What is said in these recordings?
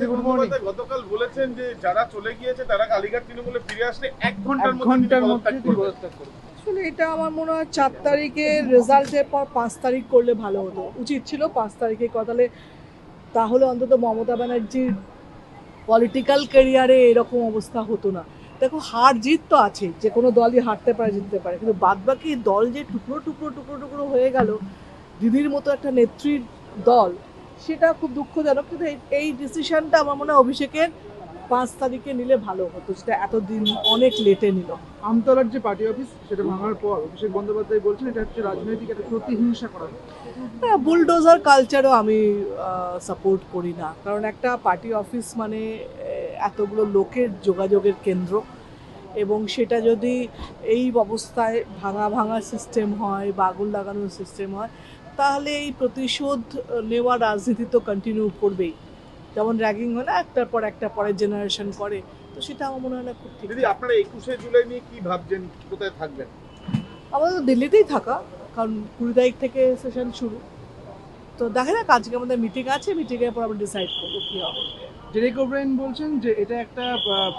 Good morning. গতকাল বলেছেন যে যারা চলে গিয়েছে তারা কালীঘাট তৃণমূলে ফিরে আসলে 1 ঘন্টার মধ্যে পদত্যাগ করবে। আসলে এটা আমার মনে হয় 4 তারিখের রেজাল্টের পর 5 তারিখ করলে ভালো হতো, উচিত ছিল 5 তারিখে কতালে, তাহলে অন্তত মমতা ব্যানার্জির পলিটিক্যাল ক্যারিয়ারে এরকম অবস্থা হতো না। দেখো, হার জিত তো আছে, যে কোনো দলই হারতে পারে জিততে পারে, কিন্তু বাদবাকি দল যে টুকরো টুকরো টুকরো টুকরো হয়ে গেল, দিদির মতো একটা নেত্রীর দল, সেটা খুব দুঃখজনক। কিন্তু এই ডিসিশনটা আমার মনে হয় অভিষেকের 5 তারিখে নিলে ভালো হতো, সেটা এতদিন অনেক লেটে নিল। আমতলার যে পার্টি অফিস সেটা ভাঙার পর অভিষেক বন্দ্যোপাধ্যায় বলছেন এটা হচ্ছে রাজনৈতিক একটা প্রতিহিংসা করা হচ্ছে। হ্যাঁ, বুলডোজার কালচারও আমি সাপোর্ট করি না, কারণ একটা পার্টি অফিস মানে এতগুলো লোকের যোগাযোগের কেন্দ্র, এবং সেটা যদি এই অবস্থায় ভাঙা ভাঙা সিস্টেম হয় বা আগুন লাগানোর সিস্টেম হয়, তাহলে এই প্রতিশোধ নেওয়ার রাজনীতি তো কন্টিনিউ করবেই। যেমন র্যাগিং হয় না, একটার পর একটা পরের জেনারেশন করে, তো সেটা আমার মনে হয় না খুব ঠিক। দিদি, আপনারা 21শে জুলাই নিয়ে কি ভাবছেন, কোথায় থাকবেন? আমাদের দিল্লিতেই থাকা, কারণ 20 তারিখ থেকে সেশন শুরু, তো দেখা যাক, আজকে আমাদের মিটিং আছে, মিটিংয়ের পর আমরা ডিসাইড করবো কী হবে। ডেরেক ওব্রায়েন বলছেন যে এটা একটা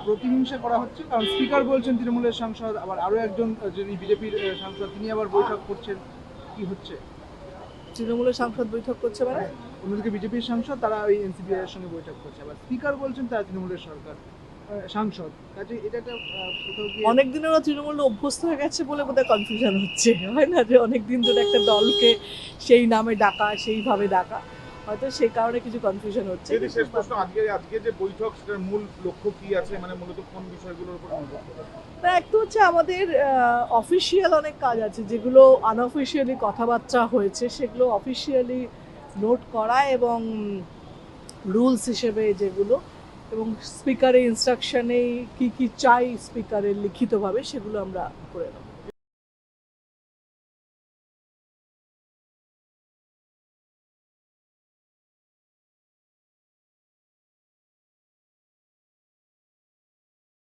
প্রতিহিংসা করা হচ্ছে, কারণ স্পিকার বলছেন তৃণমূলের সাংসদ, আবার আরও একজন যিনি বিজেপির সাংসদ তিনি আবার বৈঠক করছেন। কি হচ্ছে? তৃণমূলের সাংসদ বৈঠক করছে মানে? অন্যদিকে বিজেপির সাংসদ তারা ওই এনসিপি এর সঙ্গে বৈঠক করছে, আবার স্পিকার বলছেন তারা তৃণমূলের সাংসদ। কাজে এটা একটা কোথাও গিয়ে অনেকদিন ওরা তৃণমূলে অভ্যস্ত হয়ে গেছে বলে বোধহয় কনফিউশন হচ্ছে, হয় না, যে অনেকদিন ধরে একটা দলকে সেই নামে ডাকা, সেইভাবে ডাকা, হয়তো সেই কারণে কিছু কনফিউশন হচ্ছে। দিদি, শেষ প্রশ্ন, আজকে যে বৈঠক সেটার মূল লক্ষ্য কি আছে, মানে মূলত কোন বিষয়গুলোর উপর নজর দেবেন? না, একটু হচ্ছে আমাদের অফিসিয়াল অনেক কাজ আছে, যেগুলো আনঅফিসিয়ালি কথাবার্তা হয়েছে সেগুলো অফিসিয়ালি নোট করা, এবং রুলস হিসেবে যেগুলো, এবং স্পিকারের ইনস্ট্রাকশনে কি কি চাই স্পিকারের লিখিতভাবে, সেগুলো আমরা করে নেব।